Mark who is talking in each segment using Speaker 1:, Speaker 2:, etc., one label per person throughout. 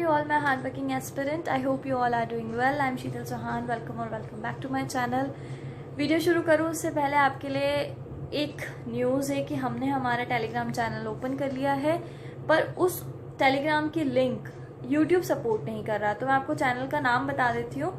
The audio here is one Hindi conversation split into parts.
Speaker 1: you all my hardworking aspirant. I hope you all are doing well. I am Sheetal Chauhan. Welcome back to my channel. Video शुरू करूँ उससे पहले आपके लिए एक न्यूज़ है कि हमने हमारा टेलीग्राम चैनल ओपन कर लिया है, पर उस टेलीग्राम की लिंक यूट्यूब सपोर्ट नहीं कर रहा। तो मैं आपको चैनल का नाम बता देती हूँ।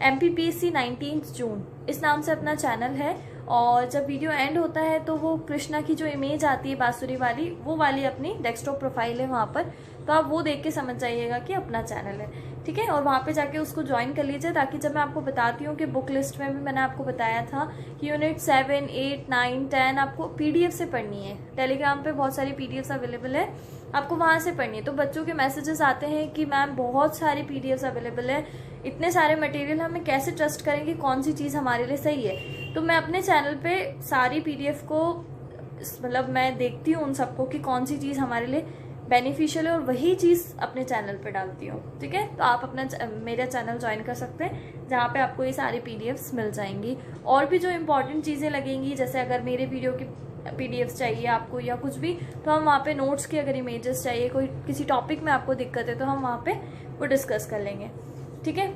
Speaker 1: MPPC 19 जून इस नाम से अपना चैनल है, और जब वीडियो एंड होता है तो वो कृष्णा की जो इमेज आती है बांसुरी वाली, वो वाली अपनी डेस्कटॉप प्रोफाइल है वहाँ पर, तो आप वो देख के समझ जाइएगा कि अपना चैनल है, ठीक है। और वहाँ पे जाके उसको ज्वाइन कर लीजिए, ताकि जब मैं आपको बताती हूँ कि बुक लिस्ट में भी मैंने आपको बताया था कि यूनिट 7, 8, 9, 10 आपको PDF से पढ़नी है। टेलीग्राम पे बहुत सारी PDFs अवेलेबल है, आपको वहाँ से पढ़नी है। तो बच्चों के मैसेजेस आते हैं कि मैम बहुत सारी PDFs अवेलेबल है, इतने सारे मटेरियल, हमें कैसे ट्रस्ट करेंगे कौन सी चीज़ हमारे लिए सही है। तो मैं अपने चैनल पे सारी PDF को मतलब मैं देखती हूँ उन सबको कि कौन सी चीज़ हमारे लिए बेनिफिशियल है, और वही चीज़ अपने चैनल पे डालती हूँ, ठीक है। तो आप अपना मेरा चैनल ज्वाइन कर सकते हैं, जहाँ पे आपको ये सारी PDFs मिल जाएंगी। और भी जो इम्पोर्टेंट चीज़ें लगेंगी, जैसे अगर मेरे वीडियो की PDFs चाहिए आपको या कुछ भी, तो हम वहाँ पे नोट्स की अगर इमेजेस चाहिए, कोई किसी टॉपिक में आपको दिक्कत है, तो हम वहाँ पे वो डिस्कस कर लेंगे, ठीक है।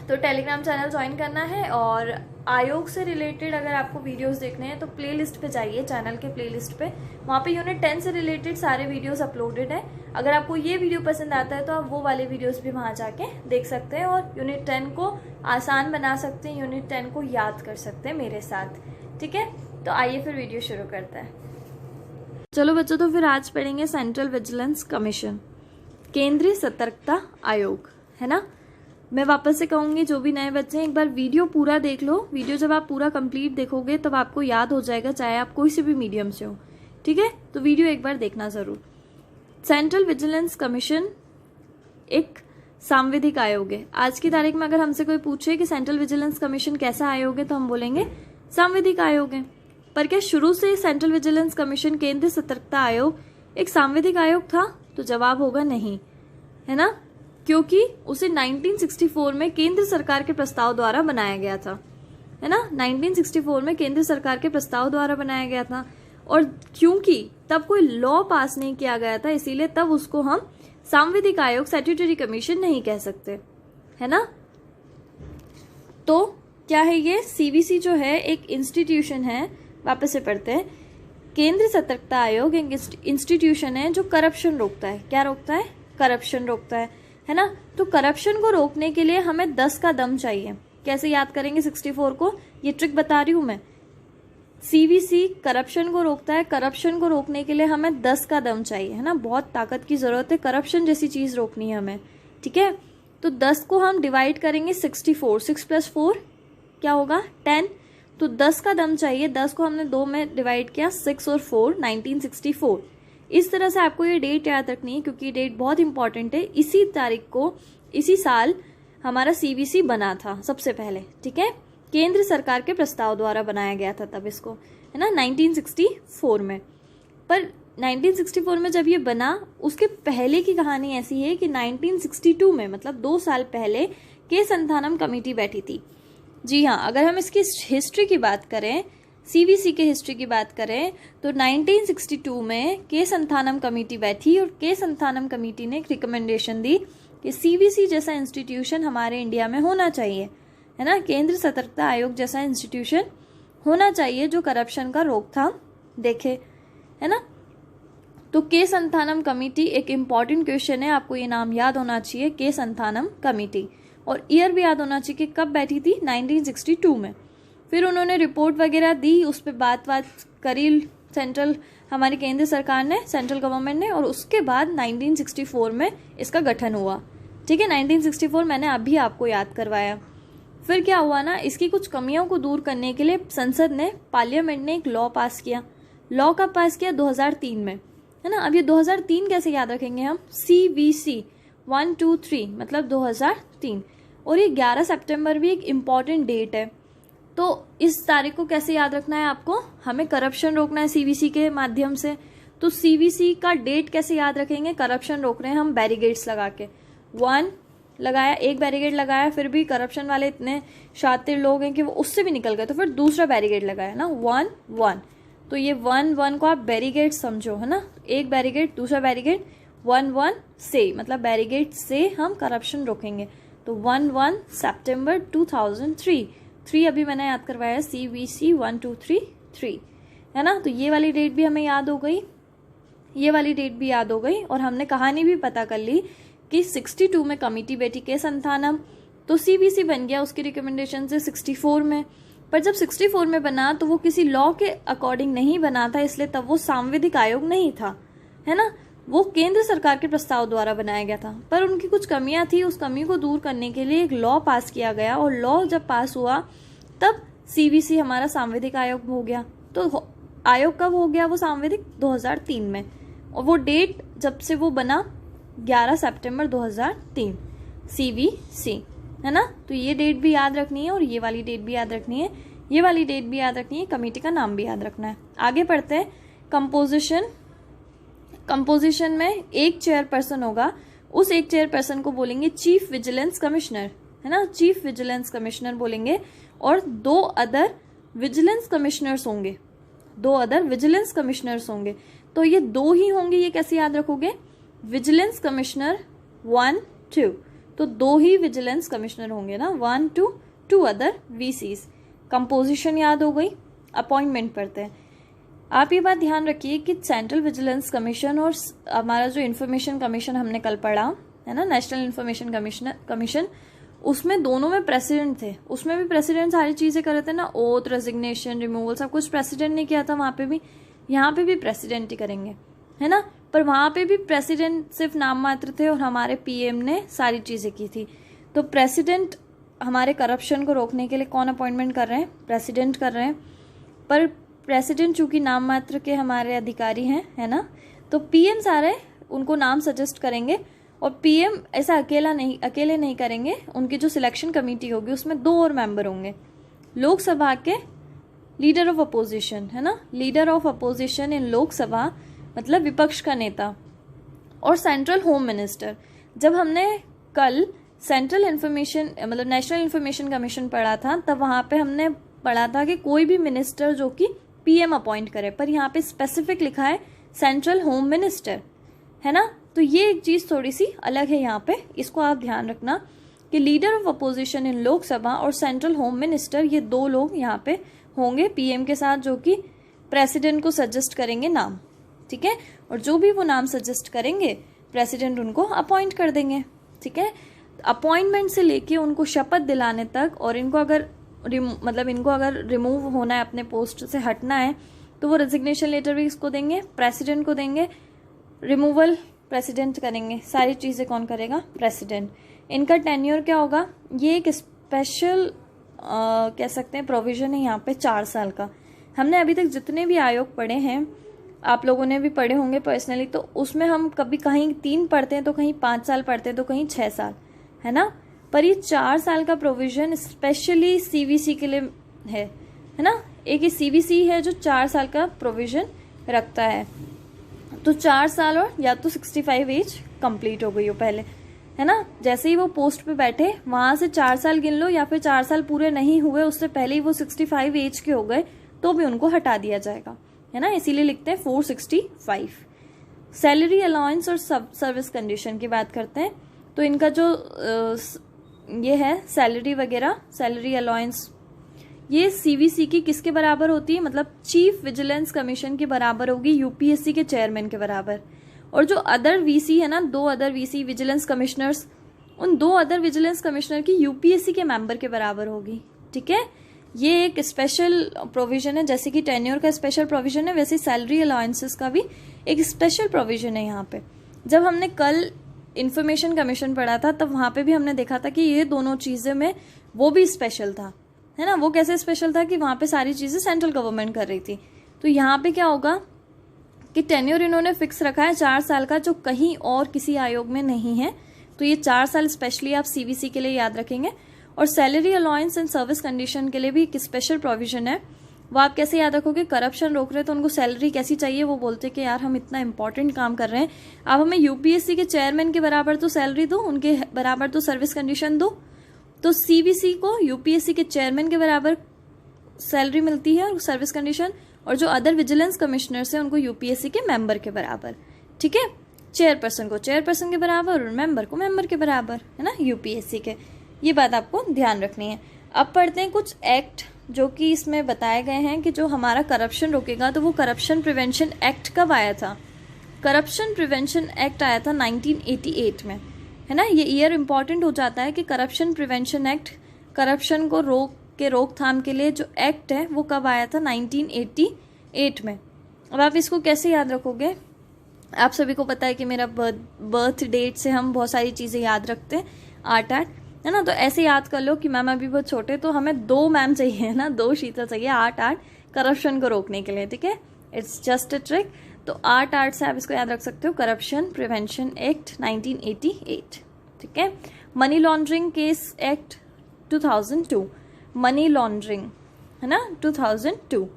Speaker 1: तो टेलीग्राम चैनल ज्वाइन करना है, और आयोग से रिलेटेड अगर आपको वीडियोस देखने हैं तो प्लेलिस्ट पे जाइए, चैनल के प्लेलिस्ट पे, वहाँ पे यूनिट 10 से रिलेटेड सारे वीडियोस अपलोडेड है। अगर आपको ये वीडियो पसंद आता है तो आप वो वाले वीडियोस भी वहाँ जाके देख सकते हैं, और यूनिट 10 को आसान बना सकते हैं, यूनिट 10 को याद कर सकते हैं मेरे साथ, ठीक है। तो आइए फिर वीडियो शुरू करते हैं। चलो बच्चों, तो फिर आज पढ़ेंगे सेंट्रल विजिलेंस कमीशन, केंद्रीय सतर्कता आयोग, है ना। मैं वापस से कहूँगी, जो भी नए बच्चे हैं एक बार वीडियो पूरा देख लो। वीडियो जब आप पूरा कंप्लीट देखोगे तब आपको याद हो जाएगा, चाहे आप कोई से भी मीडियम से हो, ठीक है। तो वीडियो एक बार देखना जरूर। सेंट्रल विजिलेंस कमीशन एक सांविधिक आयोग है। आज की तारीख में अगर हमसे कोई पूछे कि सेंट्रल विजिलेंस कमीशन कैसा आयोग है, तो हम बोलेंगे सांविधिक आयोग है। पर क्या शुरू से सेंट्रल विजिलेंस कमीशन केंद्रीय सतर्कता आयोग एक सांविधिक आयोग था? तो जवाब होगा नहीं, है ना, क्योंकि उसे 1964 में केंद्र सरकार के प्रस्ताव द्वारा बनाया गया था, है ना। 1964 में केंद्र सरकार के प्रस्ताव द्वारा बनाया गया था, और क्योंकि तब कोई लॉ पास नहीं किया गया था, इसीलिए तब उसको हम सांविधिक आयोग, स्टैट्यूटरी कमीशन नहीं कह सकते, है ना। तो क्या है ये? CVC जो है एक इंस्टीट्यूशन है, वापस से पढ़ते हैं। केंद्र सतर्कता आयोग एक इंस्टीट्यूशन है जो करप्शन रोकता है। क्या रोकता है? करप्शन रोकता है ना। तो करप्शन को रोकने के लिए हमें 10 का दम चाहिए। कैसे याद करेंगे 64 को? ये ट्रिक बता रही हूं मैं। CVC करप्शन को रोकता है, करप्शन को रोकने के लिए हमें 10 का दम चाहिए, है ना। बहुत ताकत की जरूरत है, करप्शन जैसी चीज रोकनी है हमें, ठीक है। तो 10 को हम डिवाइड करेंगे 64, 6 + 4 क्या होगा? 10। तो 10 का दम चाहिए। 10 को हमने 2 में डिवाइड किया, 6 और 4, 1964। इस तरह से आपको ये डेट याद रखनी है, क्योंकि डेट बहुत इंपॉर्टेंट है। इसी तारीख को, इसी साल हमारा CVC बना था सबसे पहले, ठीक है। केंद्र सरकार के प्रस्ताव द्वारा बनाया गया था तब इसको, है ना, 1964 में। पर 1964 में जब ये बना, उसके पहले की कहानी ऐसी है कि 1962 में, मतलब 2 साल पहले, के संथानम कमेटी बैठी थी। जी हाँ, अगर हम इसकी हिस्ट्री की बात करें, CVC के हिस्ट्री की बात करें, तो 1962 में के संथानम कमेटी बैठी, और के संथानम कमेटी ने एक रिकमेंडेशन दी कि CVC जैसा इंस्टीट्यूशन हमारे इंडिया में होना चाहिए, है ना। केंद्र सतर्कता आयोग जैसा इंस्टीट्यूशन होना चाहिए जो करप्शन का रोकथाम देखे, है ना। तो के संथानम कमेटी एक इम्पॉर्टेंट क्वेश्चन है, आपको ये नाम याद होना चाहिए, के संथानम कमेटी, और ईयर भी याद होना चाहिए कि कब बैठी थी, 1962 में। फिर उन्होंने रिपोर्ट वगैरह दी, उस पर बात करी सेंट्रल, हमारी केंद्र सरकार ने, सेंट्रल गवर्नमेंट ने, और उसके बाद 1964 में इसका गठन हुआ, ठीक है। 1964 मैंने अभी आपको याद करवाया। फिर क्या हुआ ना, इसकी कुछ कमियों को दूर करने के लिए संसद ने, पार्लियामेंट ने एक लॉ पास किया। लॉ कब पास किया? 2003 में, है ना। अब ये 2003 कैसे याद रखेंगे हम? CVC 1, 2, 3 मतलब 2003, और ये 11 सितंबर भी एक इम्पॉर्टेंट डेट है। तो इस तारीख को कैसे याद रखना है आपको? हमें करप्शन रोकना है CVC के माध्यम से, तो CVC का डेट कैसे याद रखेंगे? करप्शन रोक रहे हैं हम बैरिगेड्स लगा के। 1 लगाया, एक बैरिगेड लगाया, फिर भी करप्शन वाले इतने शातिर लोग हैं कि वो उससे भी निकल गए, तो फिर दूसरा बैरिगेड लगाया ना, 1, 1। तो ये 1, 1 को आप बैरिगेड समझो, है ना। एक बैरिगेड, दूसरा बैरिगेड, 11 से, मतलब बैरिगेट से हम करप्शन रोकेंगे। तो 11 सितंबर 2003, 3 अभी मैंने याद करवाया, CVC 1233 है ना। तो ये वाली डेट भी हमें याद हो गई, ये वाली डेट भी याद हो गई, और हमने कहानी भी पता कर ली कि 62 में कमिटी बैठी के संथानम, तो CVC बन गया उसकी रिकमेंडेशन से 64 में। पर जब 64 में बना तो वो किसी लॉ के अकॉर्डिंग नहीं बना था, इसलिए तब वो सांविधिक आयोग नहीं था, है ना। वो केंद्र सरकार के प्रस्ताव द्वारा बनाया गया था, पर उनकी कुछ कमियां थी, उस कमी को दूर करने के लिए एक लॉ पास किया गया, और लॉ जब पास हुआ तब CVC हमारा सांविधिक आयोग हो गया। तो आयोग कब हो गया वो सांविधिक? 2003 में, और वो डेट जब से वो बना 11 सितंबर 2003, CVC, है ना। तो ये डेट भी याद रखनी है, और ये वाली डेट भी याद रखनी है, ये वाली डेट भी याद रखनी है, कमेटी का नाम भी याद रखना है। आगे पढ़ते हैं। कंपोजिशन में एक चेयरपर्सन होगा, उस एक चेयरपर्सन को बोलेंगे चीफ विजिलेंस कमिश्नर, है ना, चीफ विजिलेंस कमिश्नर बोलेंगे, और 2 अदर विजिलेंस कमिश्नर्स होंगे, 2 अदर विजिलेंस कमिश्नर्स होंगे। तो ये 2 ही होंगे, ये कैसे याद रखोगे? विजिलेंस कमिश्नर 1, 2, तो 2 ही विजिलेंस कमिश्नर होंगे ना, 1, 2 अदर VCs। कंपोजिशन याद हो गई। अपॉइंटमेंट पढ़ते हैं। आप ये बात ध्यान रखिए कि सेंट्रल विजिलेंस कमीशन और हमारा जो इन्फॉर्मेशन कमीशन हमने कल पढ़ा है ना, नेशनल इन्फॉर्मेशन कमीशन, उसमें दोनों में प्रेसिडेंट थे, उसमें भी प्रेसिडेंट सारी चीजें कर रहे थे ना, ओथ, रेजिग्नेशन, रिमूवल, सब कुछ प्रेसिडेंट ने किया था वहां पे भी, यहाँ पे भी प्रेसिडेंट ही करेंगे, है ना। पर वहां पे भी प्रेसिडेंट सिर्फ नाम मात्र थे, और हमारे PM ने सारी चीजें की थी। तो प्रेसिडेंट हमारे करप्शन को रोकने के लिए कौन अपॉइंटमेंट कर रहे हैं? प्रेसिडेंट कर रहे हैं। पर प्रेसिडेंट चूंकि नाम मात्र के हमारे अधिकारी हैं, है ना, तो PM सारे उनको नाम सजेस्ट करेंगे, और PM ऐसा अकेले नहीं करेंगे, उनकी जो सिलेक्शन कमेटी होगी उसमें 2 और मेंबर होंगे, लोकसभा के लीडर ऑफ अपोजिशन, है ना, leader of opposition in Lok Sabha, मतलब विपक्ष का नेता, और सेंट्रल होम मिनिस्टर। जब हमने कल सेंट्रल इन्फॉर्मेशन मतलब नेशनल इन्फॉर्मेशन कमीशन पढ़ा था, तब वहां पे हमने पढ़ा था कि कोई भी मिनिस्टर जो कि PM अपॉइंट करे, पर यहाँ पे स्पेसिफिक लिखा है सेंट्रल होम मिनिस्टर, है ना। तो ये एक चीज थोड़ी सी अलग है यहाँ पे, इसको आप ध्यान रखना कि leader of opposition in Lok Sabha और सेंट्रल होम मिनिस्टर, ये 2 लोग यहाँ पे होंगे PM के साथ, जो कि प्रेसिडेंट को सजेस्ट करेंगे नाम, ठीक है, और जो भी वो नाम सजेस्ट करेंगे प्रेसिडेंट उनको अपॉइंट कर देंगे, ठीक है। अपॉइंटमेंट से लेके उनको शपथ दिलाने तक, और इनको अगर रिमूव होना है, अपने पोस्ट से हटना है, तो वो रेजिग्नेशन लेटर भी इसको देंगे, प्रेसिडेंट को देंगे, रिमूवल प्रेसिडेंट करेंगे, सारी चीजें कौन करेगा? प्रेसिडेंट। इनका टेन्योर क्या होगा? ये एक स्पेशल कह सकते हैं प्रोविजन है यहाँ पे 4 साल का। हमने अभी तक जितने भी आयोग पढ़े हैं, आप लोगों ने भी पढ़े होंगे पर्सनली, तो उसमें हम कभी कहीं 3 पढ़ते हैं, तो कहीं 5 साल पढ़ते हैं, तो कहीं 6 साल, है ना। पर ये 4 साल का प्रोविजन स्पेशली CVC के लिए है ना। एक ये CVC है जो 4 साल का प्रोविजन रखता है, तो 4 साल, और या तो 65 एज कंप्लीट हो गई हो पहले, है ना। जैसे ही वो पोस्ट पे बैठे वहां से 4 साल गिन लो, या फिर 4 साल पूरे नहीं हुए उससे पहले ही वो 65 एज के हो गए, तो भी उनको हटा दिया जाएगा, है ना। इसीलिए लिखते हैं 465। सैलरी अलाउंस और सर्विस कंडीशन की बात करते हैं, तो इनका जो ये है सैलरी वगैरह, सैलरी अलाउंस, ये CVC की किसके बराबर होती है? मतलब चीफ विजिलेंस कमीशन के बराबर होगी, UPSC के चेयरमैन के बराबर। और जो अदर VC है ना, 2 अदर VC विजिलेंस कमिश्नर्स, उन 2 अदर विजिलेंस कमिश्नर की UPSC के मेंबर के बराबर होगी, ठीक है। ये एक स्पेशल प्रोविजन है, जैसे कि टेन्योर का स्पेशल प्रोविजन है, वैसे सैलरी अलाउंसेस का भी एक स्पेशल प्रोविजन है यहाँ पे। जब हमने कल इन्फॉर्मेशन कमीशन पढ़ा था, तब वहां पे भी हमने देखा था कि ये दोनों चीजें में वो भी स्पेशल था, है ना। वो कैसे स्पेशल था कि वहां पे सारी चीजें सेंट्रल गवर्नमेंट कर रही थी। तो यहाँ पे क्या होगा कि टेन्योर इन्होंने फिक्स रखा है 4 साल का, जो कहीं और किसी आयोग में नहीं है। तो ये 4 साल स्पेशली आप CVC के लिए याद रखेंगे। और salary allowance and service condition के लिए भी एक स्पेशल प्रोविजन है, वो आप कैसे याद रखोगे? करप्शन रोक रहे तो उनको सैलरी कैसी चाहिए? वो बोलते कि यार हम इतना इंपॉर्टेंट काम कर रहे हैं, आप हमें UPSC के चेयरमैन के बराबर तो सैलरी दो, उनके बराबर तो सर्विस कंडीशन दो। तो CVC को UPSC के चेयरमैन के बराबर सैलरी मिलती है और सर्विस कंडीशन, और जो अदर विजिलेंस कमिश्नर्स हैं उनको UPSC के मेंबर के बराबर, ठीक है। चेयरपर्सन को चेयरपर्सन के बराबर और मेंबर को मेंबर के बराबर, है ना, यूपीएससी के। ये बात आपको ध्यान रखनी है। अब पढ़ते हैं कुछ एक्ट जो कि इसमें बताए गए हैं कि जो हमारा करप्शन रोकेगा। तो वो करप्शन प्रिवेंशन एक्ट कब आया था? करप्शन प्रिवेंशन एक्ट आया था 1988 में, है ना। ये ईयर इंपॉर्टेंट हो जाता है कि करप्शन प्रिवेंशन एक्ट, करप्शन को रोकथाम के लिए जो एक्ट है वो कब आया था? 1988 में। अब आप इसको कैसे याद रखोगे? आप सभी को पता है कि मेरा बर्थ डेट से हम बहुत सारी चीज़ें याद रखते हैं, 8-8, है ना। तो ऐसे याद कर लो कि मैम अभी बहुत छोटे, तो हमें 2 मैम चाहिए ना, 2 शीतल चाहिए 8-8 करप्शन को रोकने के लिए, ठीक है। It's just a trick. तो 8-8 से आप इसको याद रख सकते हो, करप्शन प्रिवेंशन एक्ट 1988, ठीक है। Money laundering case act 2002, money laundering, है ना, 2002।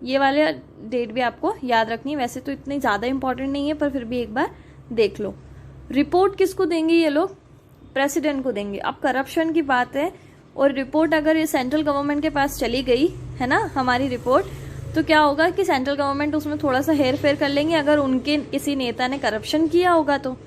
Speaker 1: ये वाले डेट भी आपको याद रखनी है। वैसे तो इतनी ज़्यादा इंपॉर्टेंट नहीं है, पर फिर भी एक बार देख लो। रिपोर्ट किसको देंगे ये लोग? प्रेसिडेंट को देंगे। अब करप्शन की बात है और रिपोर्ट अगर ये सेंट्रल गवर्नमेंट के पास चली गई, है ना, हमारी रिपोर्ट, तो क्या होगा कि सेंट्रल गवर्नमेंट उसमें थोड़ा सा हेर फेर कर लेंगे अगर उनके किसी नेता ने करप्शन किया होगा तो,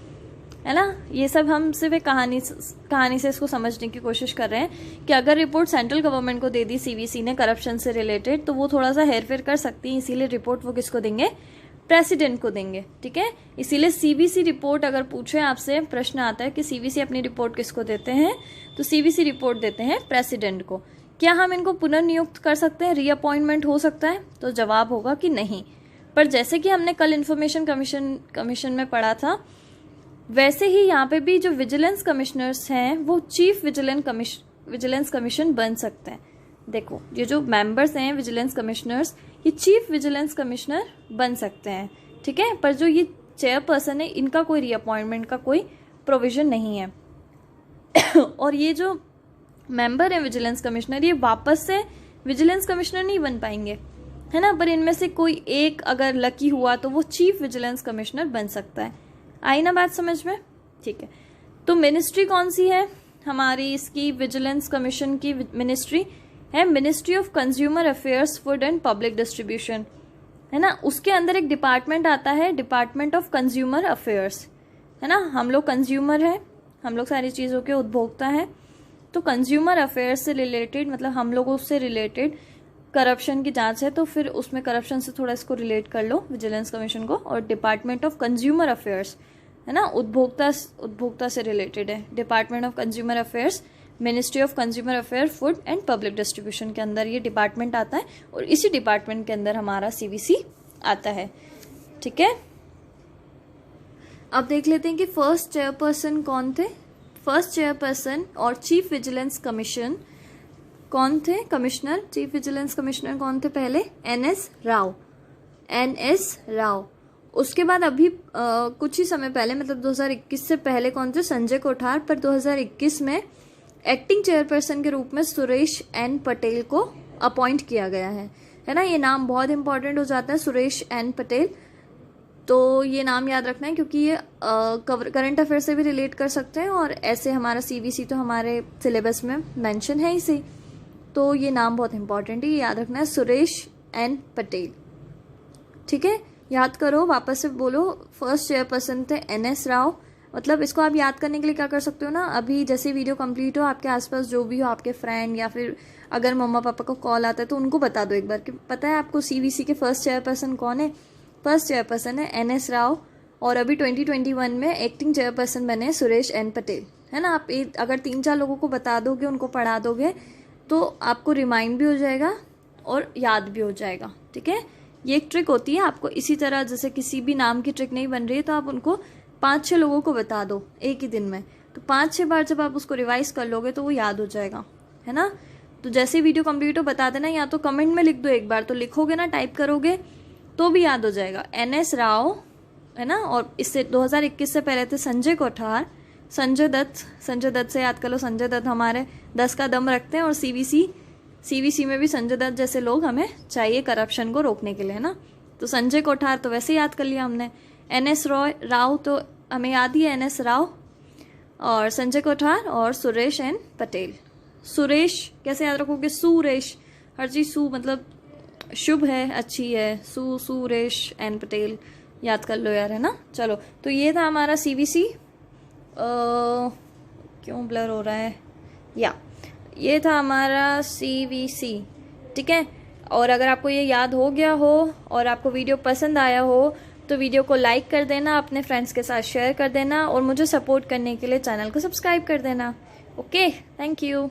Speaker 1: है ना। ये सब हम सिर्फ एक कहानी से इसको समझने की कोशिश कर रहे हैं कि अगर रिपोर्ट सेंट्रल गवर्नमेंट को दे दी सीवीसी ने करप्शन से रिलेटेड, तो वो थोड़ा सा हेर फेर कर सकती है। इसीलिए रिपोर्ट वो किसको देंगे? प्रेसिडेंट को देंगे, ठीक है। इसीलिए सीवीसी रिपोर्ट अगर पूछे आपसे, प्रश्न आता है कि सीवीसी अपनी रिपोर्ट किसको देते हैं, तो सीवीसी रिपोर्ट देते हैं प्रेसिडेंट को। क्या हम इनको पुनर्नियुक्त कर सकते हैं? रीअपॉइंटमेंट हो सकता है? तो जवाब होगा कि नहीं। पर जैसे कि हमने कल इंफॉर्मेशन कमीशन में पढ़ा था, वैसे ही यहाँ पे भी जो विजिलेंस कमिश्नर्स हैं वो चीफ विजिलेंस कमीशन बन सकते हैं। देखो, ये जो मेंबर्स हैं विजिलेंस कमिश्नर्स, ये चीफ विजिलेंस कमिश्नर बन सकते हैं, ठीक है। पर जो ये चेयरपर्सन है, इनका कोई रीअपॉइंटमेंट का कोई प्रोविजन नहीं है। और ये जो मेंबर है विजिलेंस कमिश्नर, ये वापस से विजिलेंस कमिश्नर नहीं बन पाएंगे, है ना। पर इनमें से कोई एक अगर लकी हुआ तो वो चीफ विजिलेंस कमिश्नर बन सकता है। आई ना बात समझ में? ठीक है। तो मिनिस्ट्री कौन सी है हमारी इसकी? विजिलेंस कमीशन की मिनिस्ट्री है ministry of consumer affairs, food and public distribution, है ना। उसके अंदर एक डिपार्टमेंट आता है, डिपार्टमेंट ऑफ कंज्यूमर अफेयर्स, है ना। हम लोग कंज्यूमर हैं, हम लोग सारी चीज़ों के उपभोक्ता हैं। तो कंज्यूमर अफेयर्स से रिलेटेड, मतलब हम लोगों से रिलेटेड करप्शन की जांच है, तो फिर उसमें करप्शन से थोड़ा इसको रिलेट कर लो, विजिलेंस कमीशन को। और डिपार्टमेंट ऑफ कंज्यूमर अफेयर्स, है ना, उपभोक्ता से रिलेटेड है। Department of consumer affairs, ministry of consumer affair, food and public distribution के अंदर ये डिपार्टमेंट आता है। और इसी डिपार्टमेंट के अंदर हमारा सीवीसी आता है, ठीक है। अब देख लेते हैं कि फर्स्ट चेयरपर्सन कौन थे। फर्स्ट चेयरपर्सन और चीफ विजिलेंस कमीशन कौन थे? कमिश्नर, चीफ विजिलेंस कमिश्नर कौन थे पहले? NS Rao, NS Rao. उसके बाद अभी कुछ ही समय पहले, मतलब 2021 से पहले कौन थे? संजय कोठार। पर 2021 में एक्टिंग चेयरपर्सन के रूप में सुरेश एन पटेल को अपॉइंट किया गया है ना। ये नाम बहुत इंपॉर्टेंट हो जाता है, सुरेश एन पटेल। तो ये नाम याद रखना है क्योंकि ये करंट अफेयर से भी रिलेट कर सकते हैं, और ऐसे हमारा सीवीसी तो हमारे सिलेबस में मेंशन है इसी। तो ये नाम बहुत इंपॉर्टेंट है, ये याद रखना है, सुरेश एन पटेल, ठीक है। याद करो, वापस से बोलो। फर्स्ट चेयरपर्सन थे एनएस राव। मतलब इसको आप याद करने के लिए क्या कर सकते हो ना, अभी जैसे वीडियो कंप्लीट हो, आपके आसपास जो भी हो, आपके फ्रेंड या फिर अगर मम्मा पापा को कॉल आता है तो उनको बता दो एक बार कि पता है आपको सीवीसी के फर्स्ट चेयरपर्सन कौन है? फर्स्ट चेयरपर्सन है एनएस राव। और अभी 2021 में एक्टिंग चेयरपर्सन बने सुरेश एन पटेल, है ना। आप अगर 3-4 लोगों को बता दोगे, उनको पढ़ा दोगे, तो आपको रिमाइंड भी हो जाएगा और याद भी हो जाएगा, ठीक है। ये एक ट्रिक होती है, आपको इसी तरह जैसे किसी भी नाम की ट्रिक नहीं बन रही है तो आप उनको 5-6 लोगों को बता दो एक ही दिन में, तो 5-6 बार जब आप उसको रिवाइज कर लोगे तो वो याद हो जाएगा, है ना। तो जैसे वीडियो कंप्लीट हो बता देना, या तो कमेंट में लिख दो एक बार, तो लिखोगे ना, टाइप करोगे तो भी याद हो जाएगा। एनएस राव, है ना। और इससे 2021 से पहले थे संजय कोठार, संजय दत्त से याद कर लो। संजय दत्त हमारे 10 का दम रखते हैं, और सीवीसी में भी संजय दत्त जैसे लोग हमें चाहिए करप्शन को रोकने के लिए, है ना। तो संजय कोठार तो वैसे याद कर लिया हमने। एनएस राव तो हमें याद ही है, एनएस राव, और संजय कोठार और सुरेश एन पटेल। सुरेश कैसे याद रखोगे? सुरेश, हर चीज सु मतलब शुभ है, अच्छी है। सुरेश एन पटेल, याद कर लो यार, है ना। चलो, तो ये था हमारा CVC। क्यों ब्लर हो रहा है, या ये था हमारा CVC, ठीक है। और अगर आपको ये याद हो गया हो और आपको वीडियो पसंद आया हो तो वीडियो को लाइक कर देना, अपने फ्रेंड्स के साथ शेयर कर देना और मुझे सपोर्ट करने के लिए चैनल को सब्सक्राइब कर देना। Okay, thank you.